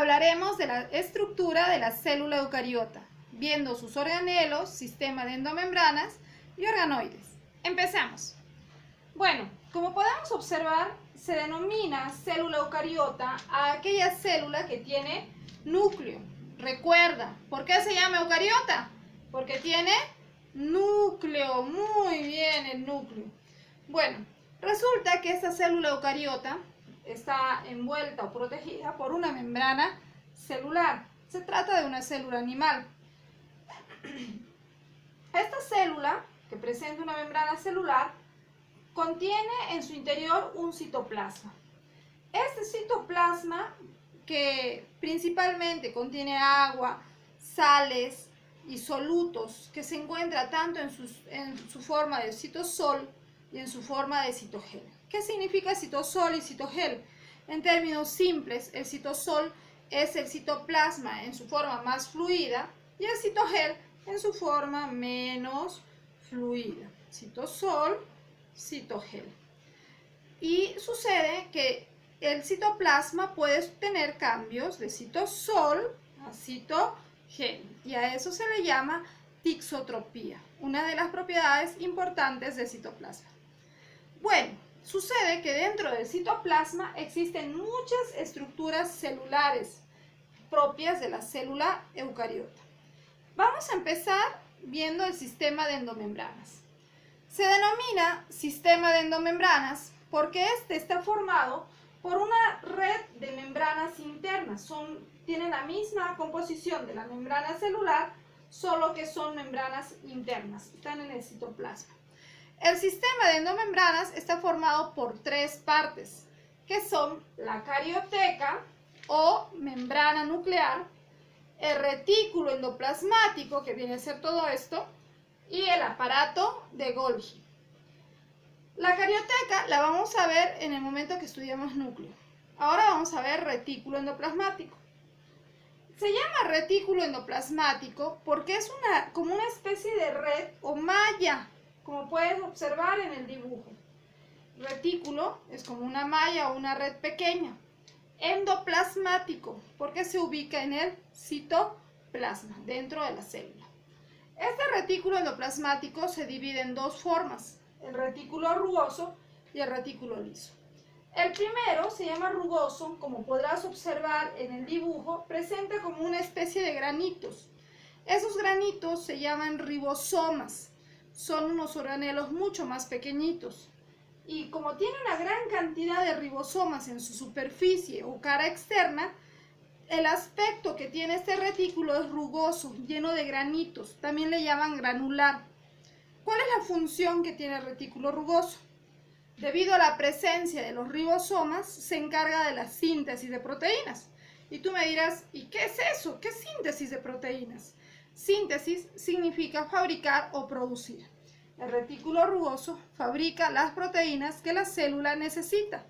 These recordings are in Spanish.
hablaremos de la estructura de la célula eucariota, viendo sus organelos, sistema de endomembranas y organoides. Empezamos. Bueno, como podemos observar, se denomina célula eucariota a aquella célula que tiene núcleo. Recuerda, ¿por qué se llama eucariota? Porque tiene núcleo. Muy bien, el núcleo. Bueno, resulta que esta célula eucariota está envuelta o protegida por una membrana celular. Se trata de una célula animal. Esta célula, que presenta una membrana celular, contiene en su interior un citoplasma. Este citoplasma, que principalmente contiene agua, sales y solutos, que se encuentra tanto en su forma de citosol y en su forma de citogel. ¿Qué significa citosol y citogel? En términos simples, el citosol es el citoplasma en su forma más fluida y el citogel en su forma menos fluida. Citosol, citogel. Y sucede que el citoplasma puede tener cambios de citosol a citogel y a eso se le llama tixotropía, una de las propiedades importantes del citoplasma. Bueno, sucede que dentro del citoplasma existen muchas estructuras celulares propias de la célula eucariota. Vamos a empezar viendo el sistema de endomembranas. Se denomina sistema de endomembranas porque este está formado por una red de membranas internas. Tienen la misma composición de la membrana celular, solo que son membranas internas, están en el citoplasma. El sistema de endomembranas está formado por tres partes, que son la carioteca o membrana nuclear, el retículo endoplasmático, que viene a ser todo esto, y el aparato de Golgi. La carioteca la vamos a ver en el momento que estudiamos núcleo. Ahora vamos a ver retículo endoplasmático. Se llama retículo endoplasmático porque es como una especie de red o malla, como puedes observar en el dibujo. Retículo es como una malla o una red pequeña. Endoplasmático porque se ubica en el citoplasma, dentro de la célula. Este retículo endoplasmático se divide en dos formas, el retículo rugoso y el retículo liso. El primero se llama rugoso, como podrás observar en el dibujo, presenta como una especie de granitos. Esos granitos se llaman ribosomas, son unos organelos mucho más pequeñitos. Y como tiene una gran cantidad de ribosomas en su superficie o cara externa, el aspecto que tiene este retículo es rugoso, lleno de granitos, también le llaman granular. ¿Cuál es la función que tiene el retículo rugoso? Debido a la presencia de los ribosomas, se encarga de la síntesis de proteínas. Y tú me dirás, ¿y qué es eso? ¿Qué es síntesis de proteínas? Síntesis significa fabricar o producir. El retículo rugoso fabrica las proteínas que la célula necesita.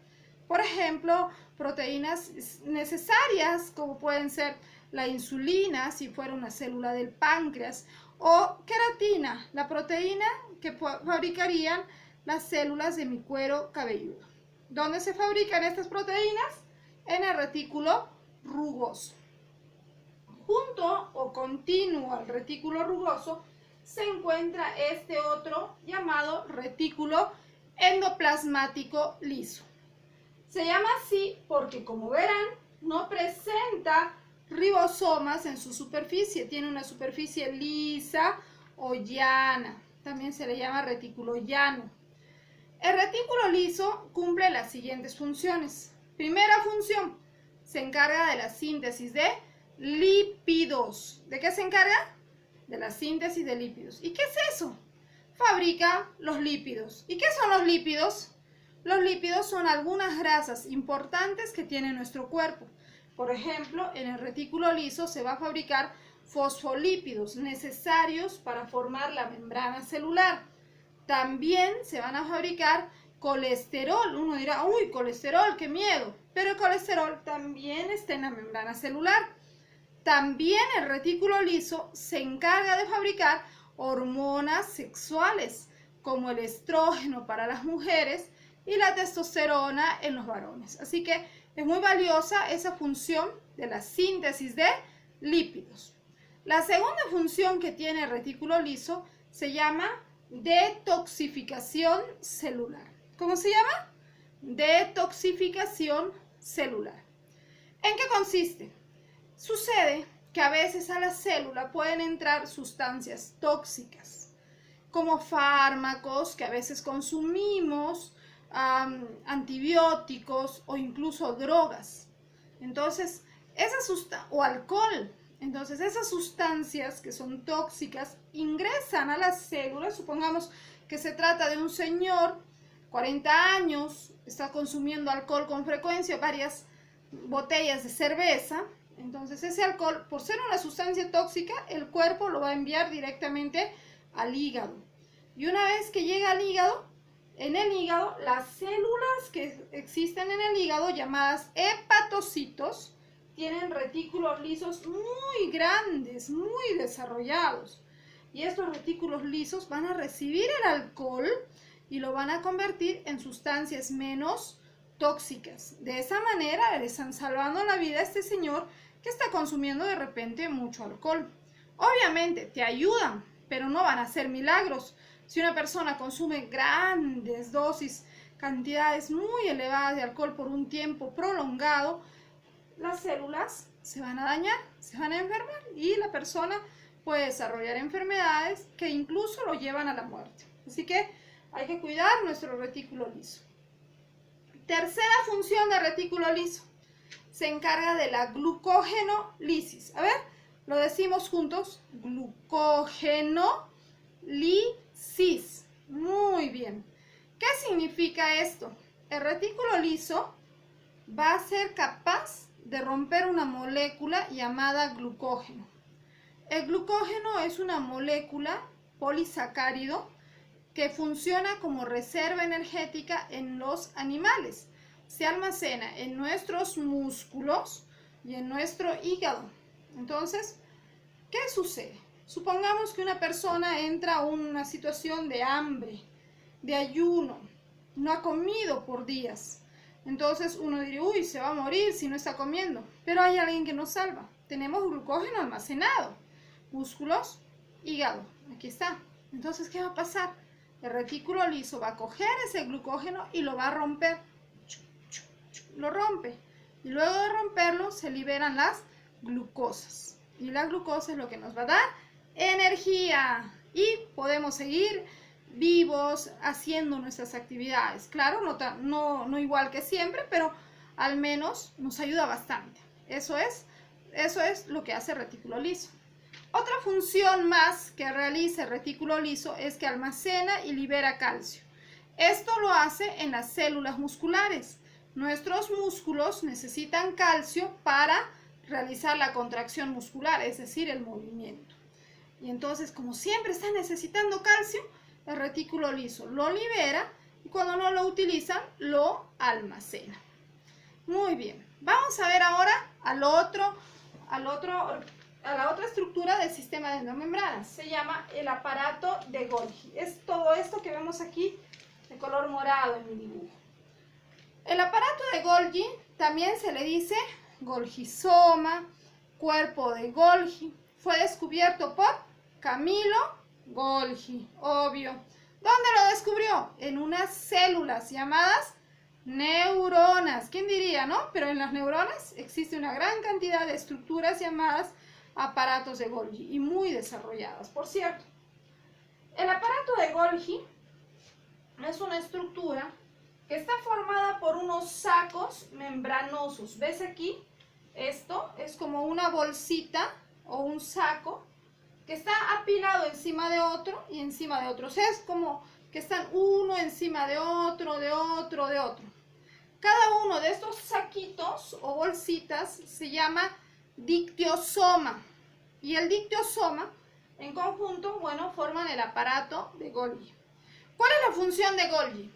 Por ejemplo, proteínas necesarias como pueden ser la insulina, si fuera una célula del páncreas, o queratina, la proteína que fabricarían las células de mi cuero cabelludo. ¿Dónde se fabrican estas proteínas? En el retículo rugoso. Junto o continuo al retículo rugoso se encuentra este otro llamado retículo endoplasmático liso. Se llama así porque, como verán, no presenta ribosomas en su superficie, tiene una superficie lisa o llana, también se le llama retículo llano. El retículo liso cumple las siguientes funciones. Primera función, se encarga de la síntesis de lípidos. ¿De qué se encarga? De la síntesis de lípidos. ¿Y qué es eso? Fabrica los lípidos. ¿Y qué son los lípidos? Los lípidos son algunas grasas importantes que tiene nuestro cuerpo. Por ejemplo, en el retículo liso se va a fabricar fosfolípidos necesarios para formar la membrana celular. También se van a fabricar colesterol. Uno dirá, uy, colesterol, qué miedo. Pero el colesterol también está en la membrana celular. También el retículo liso se encarga de fabricar hormonas sexuales, como el estrógeno para las mujeres y la testosterona en los varones. Así que Es muy valiosa esa función de la síntesis de lípidos. La segunda función que tiene el retículo liso se llama detoxificación celular. ¿Cómo se llama? Detoxificación celular. ¿En qué consiste? Sucede que a veces a la célula pueden entrar sustancias tóxicas, como fármacos que a veces consumimos, antibióticos o incluso drogas. Entonces, o alcohol. Entonces, esas sustancias que son tóxicas ingresan a las células. Supongamos que se trata de un señor, 40 años, está consumiendo alcohol con frecuencia, varias botellas de cerveza. Entonces, ese alcohol, por ser una sustancia tóxica, el cuerpo lo va a enviar directamente al hígado. Y una vez que llega al hígado, en el hígado, las células que existen en el hígado, llamadas hepatocitos, tienen retículos lisos muy grandes, muy desarrollados. Y estos retículos lisos van a recibir el alcohol y lo van a convertir en sustancias menos tóxicas. De esa manera le están salvando la vida a este señor que está consumiendo de repente mucho alcohol. Obviamente te ayudan, pero no van a hacer milagros. Si una persona consume grandes dosis, cantidades muy elevadas de alcohol por un tiempo prolongado, las células se van a dañar, se van a enfermar y la persona puede desarrollar enfermedades que incluso lo llevan a la muerte. Así que hay que cuidar nuestro retículo liso. Tercera función del retículo liso, se encarga de la glucógenolisis. A ver, lo decimos juntos, glucógenolisis. Muy bien. ¿Qué significa esto? El retículo liso va a ser capaz de romper una molécula llamada glucógeno. El glucógeno es una molécula polisacárido que funciona como reserva energética en los animales. Se almacena en nuestros músculos y en nuestro hígado. Entonces, ¿qué sucede? Supongamos que una persona entra a una situación de hambre, de ayuno, no ha comido por días. Entonces uno diría, uy, se va a morir si no está comiendo. Pero hay alguien que nos salva. Tenemos glucógeno almacenado. Músculos, hígado. Aquí está. Entonces, ¿qué va a pasar? El retículo liso va a coger ese glucógeno y lo va a romper. Lo rompe. Y luego de romperlo se liberan las glucosas. Y la glucosa es lo que nos va a dar energía. Y podemos seguir vivos, haciendo nuestras actividades. Claro, no igual que siempre, pero al menos nos ayuda bastante. Eso es lo que hace el retículo liso. Otra función más que realiza el retículo liso es que almacena y libera calcio. Esto lo hace en las células musculares. Nuestros músculos necesitan calcio para realizar la contracción muscular, es decir, el movimiento. Y entonces, como siempre está necesitando calcio, el retículo liso lo libera y cuando no lo utilizan, lo almacena. Muy bien, vamos a ver ahora a la otra estructura del sistema de endomembranas. Se llama el aparato de Golgi. Es todo esto que vemos aquí de color morado en mi dibujo. El aparato de Golgi también se le dice Golgisoma, cuerpo de Golgi. Fue descubierto por Camillo Golgi, obvio. ¿Dónde lo descubrió? En unas células llamadas neuronas. ¿Quién diría, no? Pero en las neuronas existe una gran cantidad de estructuras llamadas aparatos de Golgi y muy desarrolladas, por cierto. El aparato de Golgi es una estructura que está formada por unos sacos membranosos. ¿Ves aquí? Esto es como una bolsita o un saco que está apilado encima de otro y encima de otro. O sea, es como que están uno encima de otro, de otro, de otro. Cada uno de estos saquitos o bolsitas se llama dictiosoma. Y el dictiosoma, en conjunto, bueno, forman el aparato de Golgi. ¿Cuál es la función de Golgi?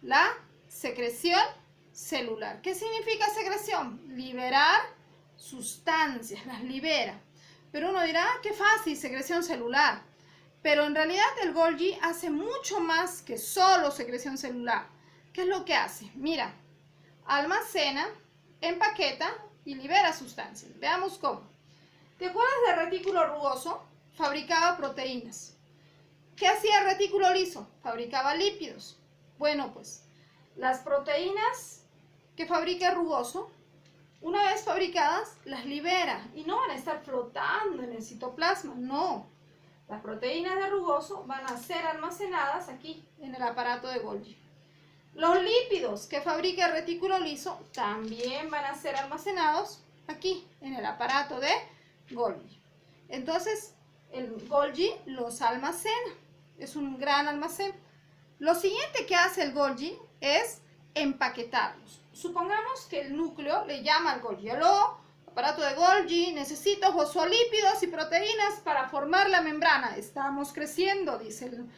La secreción celular. ¿Qué significa secreción? Liberar sustancias, las libera. Pero uno dirá, qué fácil, secreción celular. Pero en realidad el Golgi hace mucho más que solo secreción celular. ¿Qué es lo que hace? Mira, almacena empaqueta y libera sustancias. Veamos cómo. ¿Te acuerdas del retículo rugoso? Fabricaba proteínas. ¿Qué hacía el retículo liso? Fabricaba lípidos. Bueno, pues las proteínas que fabrica el rugoso, una vez fabricadas, las libera y no van a estar flotando en el citoplasma, no. Las proteínas de rugoso van a ser almacenadas aquí, en el aparato de Golgi. Los lípidos que fabrica el retículo liso también van a ser almacenados aquí, en el aparato de Golgi. Entonces, el Golgi los almacena. Es un gran almacén. Lo siguiente que hace el Golgi es empaquetarlos. Supongamos que el núcleo le llama al Golgi: aló, aparato de Golgi, necesito fosfolípidos y proteínas para formar la membrana. Estamos creciendo, dice el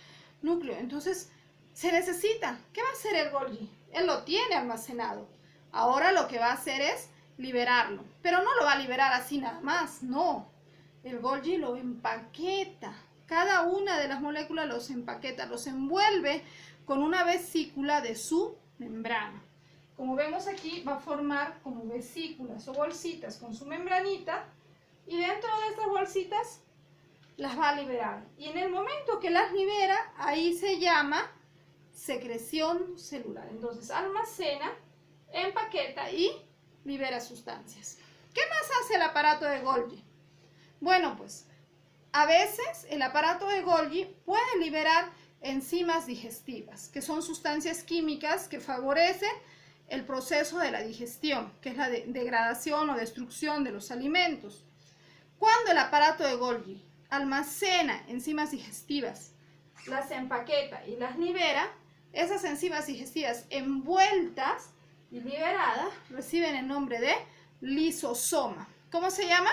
núcleo. Entonces, se necesita. ¿Qué va a hacer el Golgi? Él lo tiene almacenado. Ahora lo que va a hacer es liberarlo. Pero no lo va a liberar así nada más, no. El Golgi lo empaqueta. Cada una de las moléculas los empaqueta, los envuelve con una vesícula de su membrana. Como vemos aquí, va a formar como vesículas o bolsitas con su membranita, y dentro de estas bolsitas las va a liberar. Y en el momento que las libera, ahí se llama secreción celular. Entonces almacena, empaqueta y libera sustancias. ¿Qué más hace el aparato de Golgi? Bueno, pues a veces el aparato de Golgi puede liberar enzimas digestivas, que son sustancias químicas que favorecen el proceso de la digestión, que es la degradación o destrucción de los alimentos. Cuando el aparato de Golgi almacena enzimas digestivas, las empaqueta y las libera, esas enzimas digestivas envueltas y liberadas reciben el nombre de lisosoma. ¿Cómo se llama?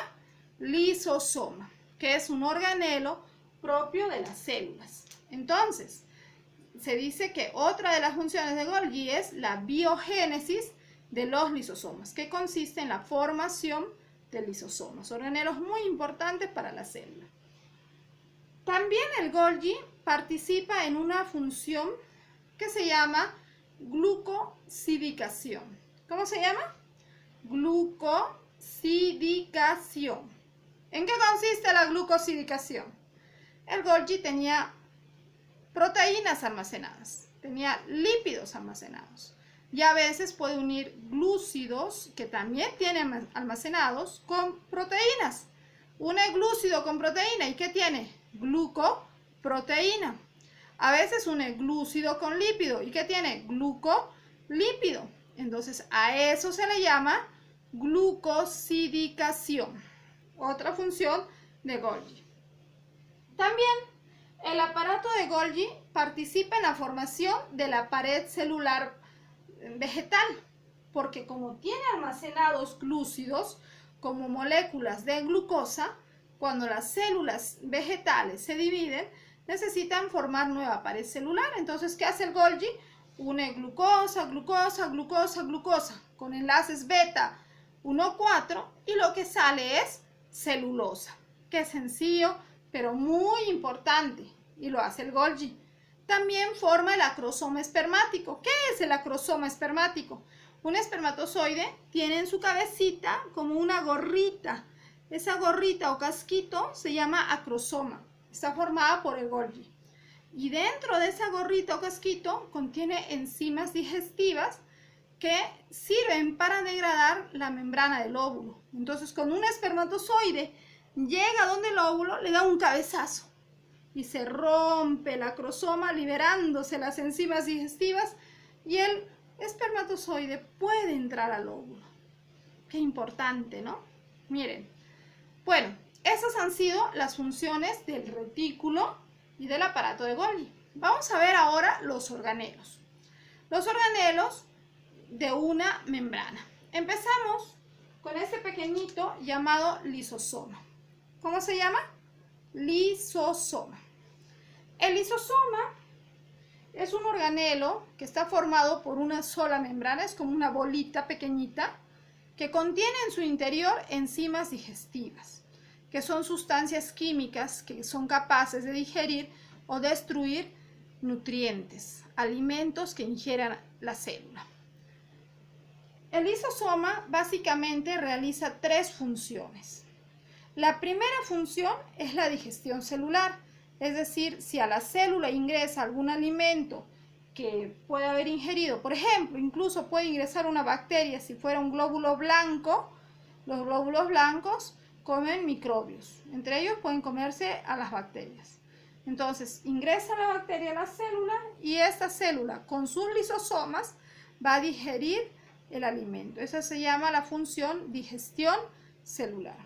Lisosoma, que es un organelo propio de las células. Entonces, se dice que otra de las funciones de Golgi es la biogénesis de los lisosomas, que consiste en la formación de lisosomas, organelos muy importantes para la célula. También el Golgi participa en una función que se llama glucosidicación. ¿Cómo se llama? Glucosidicación. ¿En qué consiste la glucosidicación? El Golgi tenía proteínas almacenadas, tenía lípidos almacenados, y a veces puede unir glúcidos que también tienen almacenados con proteínas. Une glúcido con proteína, ¿y qué tiene? Glucoproteína. A veces une glúcido con lípido, ¿y qué tiene? Glucolípido. Entonces a eso se le llama glucosidicación. Otra función de Golgi. También el aparato de Golgi participa en la formación de la pared celular vegetal, porque como tiene almacenados glúcidos como moléculas de glucosa, cuando las células vegetales se dividen, necesitan formar nueva pared celular. Entonces, ¿qué hace el Golgi? Une glucosa, glucosa, glucosa, glucosa con enlaces beta 1,4 y lo que sale es celulosa, que es sencillo, pero muy importante, y lo hace el Golgi. También forma el acrosoma espermático. ¿Qué es el acrosoma espermático? Un espermatozoide tiene en su cabecita como una gorrita. Esa gorrita o casquito se llama acrosoma. Está formada por el Golgi. Y dentro de esa gorrita o casquito contiene enzimas digestivas que sirven para degradar la membrana del óvulo. Entonces, cuando un espermatozoide llega donde el óvulo, le da un cabezazo y se rompe el acrosoma, liberándose las enzimas digestivas, y el espermatozoide puede entrar al óvulo. Qué importante, ¿no? Miren. Bueno, esas han sido las funciones del retículo y del aparato de Golgi. Vamos a ver ahora los organelos. Los organelos de una membrana. Empezamos con este pequeñito llamado lisosoma. ¿Cómo se llama? Lisosoma. El lisosoma es un organelo que está formado por una sola membrana, es como una bolita pequeñita que contiene en su interior enzimas digestivas, que son sustancias químicas que son capaces de digerir o destruir nutrientes, alimentos que ingieran la célula. El lisosoma básicamente realiza tres funciones. La primera función es la digestión celular, es decir, si a la célula ingresa algún alimento que puede haber ingerido, por ejemplo, incluso puede ingresar una bacteria si fuera un glóbulo blanco, los glóbulos blancos comen microbios, entre ellos pueden comerse a las bacterias. Entonces ingresa la bacteria a la célula y esta célula con sus lisosomas va a digerir el alimento. Esa se llama la función digestión celular.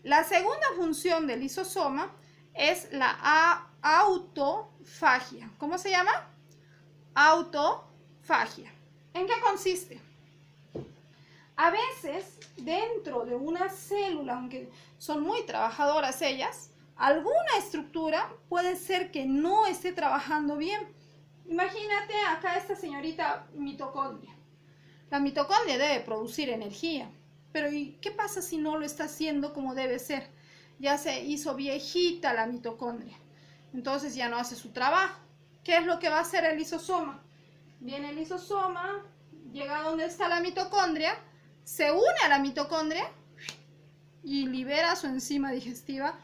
La segunda función del lisosoma es la autofagia. ¿Cómo se llama? Autofagia. ¿En qué consiste? A veces dentro de una célula, aunque son muy trabajadoras ellas, alguna estructura puede ser que no esté trabajando bien. Imagínate acá esta señorita mitocondria. La mitocondria debe producir energía, pero ¿y qué pasa si no lo está haciendo como debe ser? Ya se hizo viejita la mitocondria, entonces ya no hace su trabajo. ¿Qué es lo que va a hacer el lisosoma? Viene el lisosoma, llega a donde está la mitocondria, se une a la mitocondria y libera su enzima digestiva,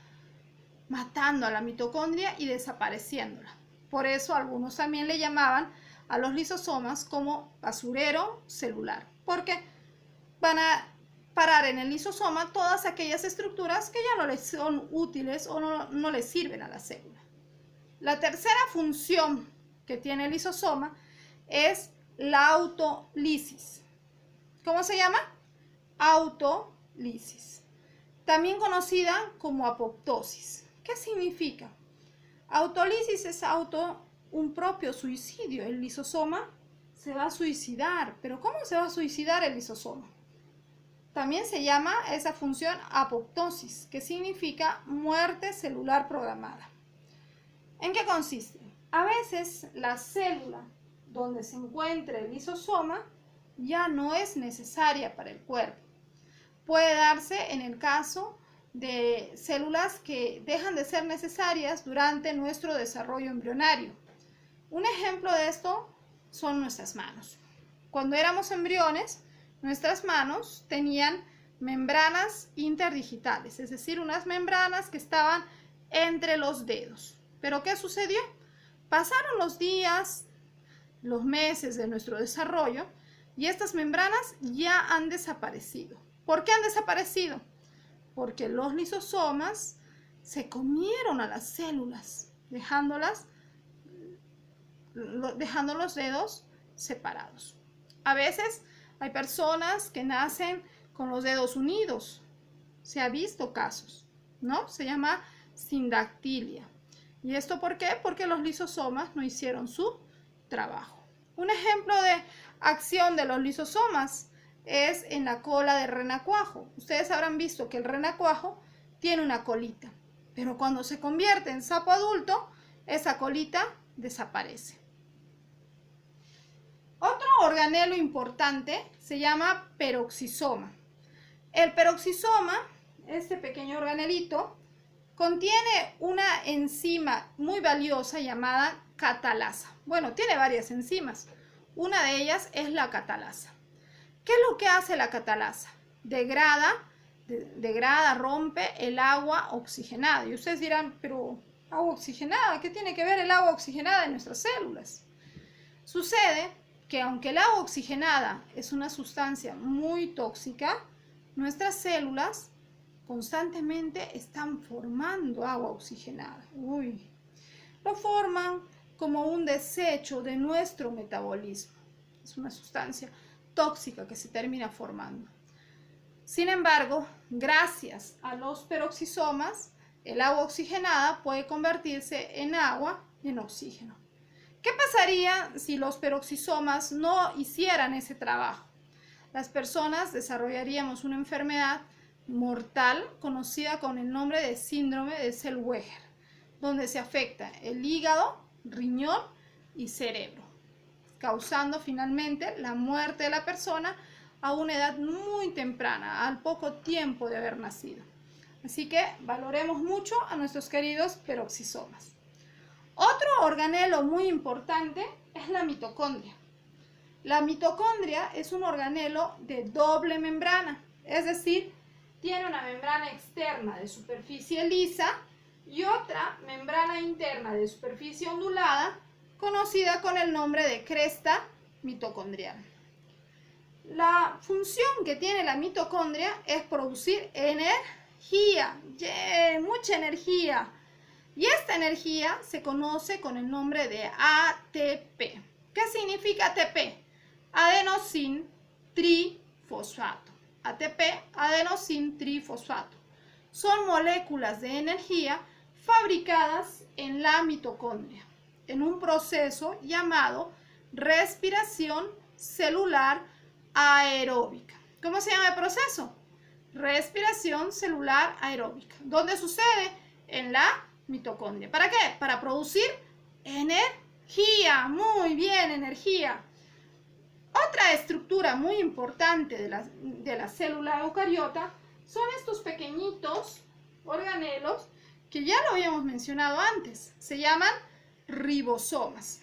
matando a la mitocondria y desapareciéndola. Por eso algunos también le llamaban a los lisosomas como basurero celular, porque van a parar en el lisosoma todas aquellas estructuras que ya no les son útiles o no les sirven a la célula. La tercera función que tiene el lisosoma es la autolisis. ¿Cómo se llama? Autolisis. También conocida como apoptosis. ¿Qué significa? Autolisis es un propio suicidio. El lisosoma se va a suicidar. ¿Pero cómo se va a suicidar el lisosoma? También se llama esa función apoptosis, que significa muerte celular programada. ¿En qué consiste? A veces la célula donde se encuentra el lisosoma ya no es necesaria para el cuerpo. Puede darse en el caso de células que dejan de ser necesarias durante nuestro desarrollo embrionario. Un ejemplo de esto son nuestras manos. Cuando éramos embriones, nuestras manos tenían membranas interdigitales, es decir, unas membranas que estaban entre los dedos. ¿Pero qué sucedió? Pasaron los días, los meses de nuestro desarrollo y estas membranas ya han desaparecido. ¿Por qué han desaparecido? Porque los lisosomas se comieron a las células, dejando los dedos separados. A veces hay personas que nacen con los dedos unidos. Se ha visto casos, ¿no? Se llama sindactilia. ¿Y esto por qué? Porque los lisosomas no hicieron su trabajo. Un ejemplo de acción de los lisosomas es en la cola del renacuajo. Ustedes habrán visto que el renacuajo tiene una colita, pero cuando se convierte en sapo adulto, esa colita desaparece. Otro organelo importante se llama peroxisoma. El peroxisoma, este pequeño organelito, contiene una enzima muy valiosa llamada catalasa. Bueno, tiene varias enzimas. Una de ellas es la catalasa. ¿Qué es lo que hace la catalasa? Degrada, rompe el agua oxigenada. Y ustedes dirán, pero agua oxigenada, ¿qué tiene que ver el agua oxigenada en nuestras células? Sucede que aunque el agua oxigenada es una sustancia muy tóxica, nuestras células constantemente están formando agua oxigenada. Lo forman como un desecho de nuestro metabolismo. Es una sustancia tóxica que se termina formando. Sin embargo, gracias a los peroxisomas, el agua oxigenada puede convertirse en agua y en oxígeno. ¿Qué pasaría si los peroxisomas no hicieran ese trabajo? Las personas desarrollaríamos una enfermedad mortal conocida con el nombre de síndrome de Zellweger, donde se afecta el hígado, riñón y cerebro, causando finalmente la muerte de la persona a una edad muy temprana, al poco tiempo de haber nacido. Así que valoremos mucho a nuestros queridos peroxisomas. Otro organelo muy importante es la mitocondria. La mitocondria es un organelo de doble membrana, es decir, tiene una membrana externa de superficie lisa y otra membrana interna de superficie ondulada, conocida con el nombre de cresta mitocondrial. La función que tiene la mitocondria es producir energía, mucha energía. Y esta energía se conoce con el nombre de ATP. ¿Qué significa ATP? Adenosín trifosfato. ATP, adenosín trifosfato. Son moléculas de energía fabricadas en la mitocondria, en un proceso llamado respiración celular aeróbica. ¿Cómo se llama el proceso? Respiración celular aeróbica. ¿Dónde sucede? En la mitocondria. ¿Para qué? Para producir energía. Muy bien, energía. Otra estructura muy importante de la célula eucariota son estos pequeñitos organelos que ya lo habíamos mencionado antes. Se llaman ribosomas.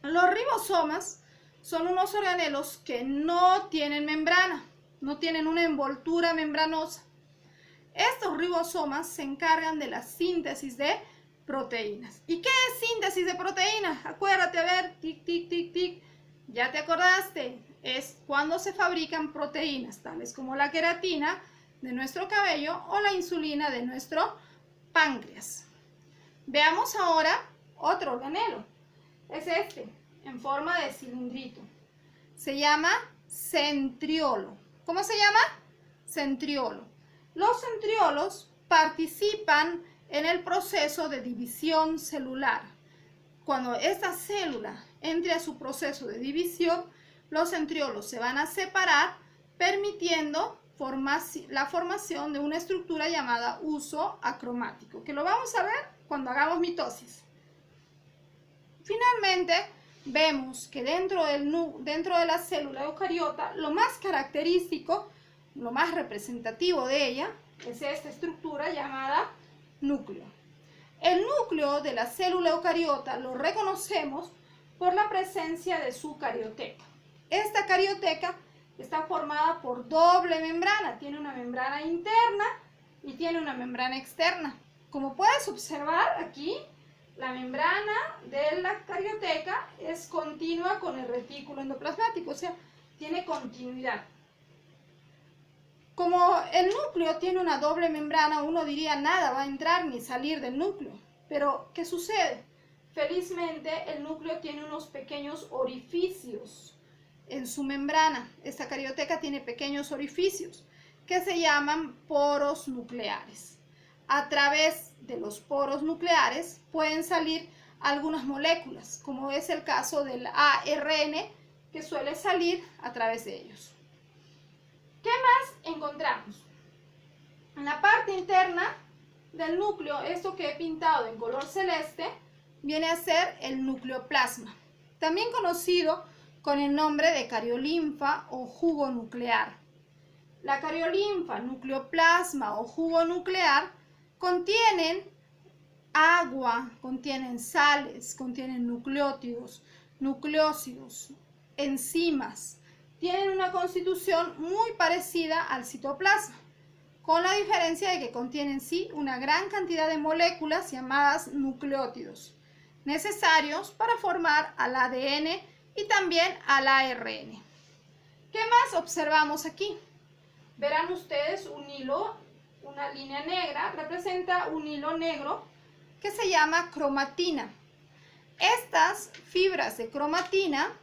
Los ribosomas son unos organelos que no tienen membrana, no tienen una envoltura membranosa. Estos ribosomas se encargan de la síntesis de proteínas. ¿Y qué es síntesis de proteínas? Acuérdate, a ver, tic, tic, tic, tic. ¿Ya te acordaste? Es cuando se fabrican proteínas, tales como la queratina de nuestro cabello o la insulina de nuestro páncreas. Veamos ahora otro organelo. Es este, en forma de cilindrito. Se llama centriolo. ¿Cómo se llama? Centriolo. Los centriolos participan en el proceso de división celular. Cuando esta célula entre a su proceso de división, los centriolos se van a separar, permitiendo la formación de una estructura llamada uso acromático, que lo vamos a ver cuando hagamos mitosis. Finalmente, vemos que dentro de la célula eucariota, lo más característico, lo más representativo de ella, es esta estructura llamada núcleo. El núcleo de la célula eucariota lo reconocemos por la presencia de su carioteca. Esta carioteca está formada por doble membrana, tiene una membrana interna y tiene una membrana externa. Como puedes observar aquí, la membrana de la carioteca es continua con el retículo endoplasmático, o sea, tiene continuidad. Como el núcleo tiene una doble membrana, uno diría nada va a entrar ni salir del núcleo. Pero, ¿qué sucede? Felizmente, el núcleo tiene unos pequeños orificios en su membrana. Esta carioteca tiene pequeños orificios que se llaman poros nucleares. A través de los poros nucleares pueden salir algunas moléculas, como es el caso del ARN, que suele salir a través de ellos. ¿Qué más encontramos? En la parte interna del núcleo, esto que he pintado en color celeste, viene a ser el nucleoplasma, también conocido con el nombre de cariolinfa o jugo nuclear. La cariolinfa, nucleoplasma o jugo nuclear contienen agua, contienen sales, contienen nucleótidos, nucleósidos, enzimas. Tienen una constitución muy parecida al citoplasma, con la diferencia de que contienen sí una gran cantidad de moléculas llamadas nucleótidos, necesarios para formar al ADN y también al ARN. ¿Qué más observamos aquí? Verán ustedes un hilo, una línea negra, representa un hilo negro que se llama cromatina. Estas fibras de cromatina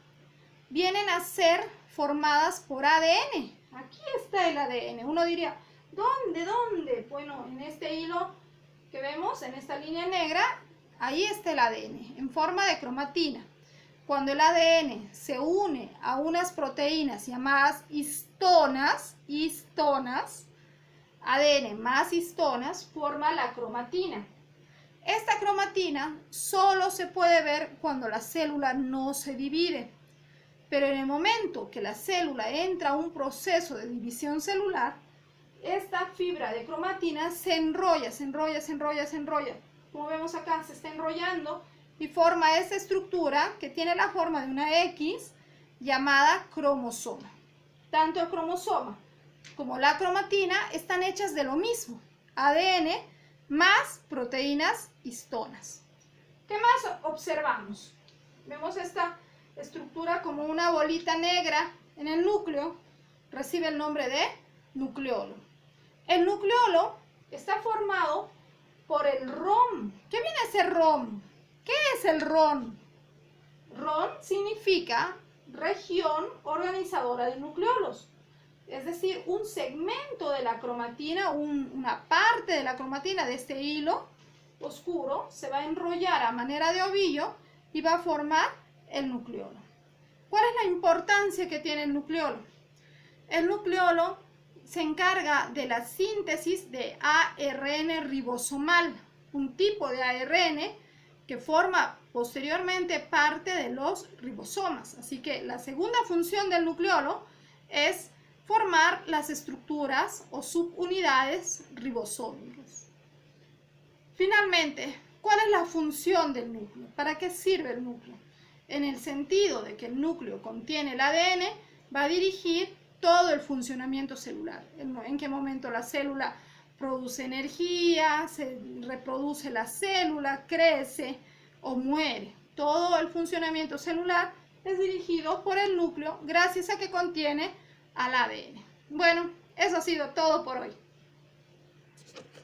vienen a ser formadas por ADN. Aquí está el ADN. Uno diría, ¿dónde? Bueno, en este hilo que vemos, en esta línea negra, ahí está el ADN, en forma de cromatina. Cuando el ADN se une a unas proteínas llamadas histonas, ADN más histonas, forma la cromatina. Esta cromatina solo se puede ver cuando la célula no se divide. Pero en el momento que la célula entra a un proceso de división celular, esta fibra de cromatina se enrolla. Como vemos acá, se está enrollando y forma esta estructura que tiene la forma de una X llamada cromosoma. Tanto el cromosoma como la cromatina están hechas de lo mismo, ADN más proteínas histonas. ¿Qué más observamos? Vemos esta estructura como una bolita negra en el núcleo, recibe el nombre de nucleolo. El nucleolo está formado por el ROM. ¿Qué viene a ser ROM? ¿Qué es el ROM? ROM significa región organizadora de nucleolos. Es decir, un segmento de la cromatina, una parte de la cromatina de este hilo oscuro se va a enrollar a manera de ovillo y va a formar el nucleolo. ¿Cuál es la importancia que tiene el nucleolo? El nucleolo se encarga de la síntesis de ARN ribosomal, un tipo de ARN que forma posteriormente parte de los ribosomas. Así que la segunda función del nucleolo es formar las estructuras o subunidades ribosómicas. Finalmente, ¿cuál es la función del núcleo? ¿Para qué sirve el núcleo? En el sentido de que el núcleo contiene el ADN, va a dirigir todo el funcionamiento celular. En qué momento la célula produce energía, se reproduce la célula, crece o muere. Todo el funcionamiento celular es dirigido por el núcleo gracias a que contiene al ADN. Bueno, eso ha sido todo por hoy.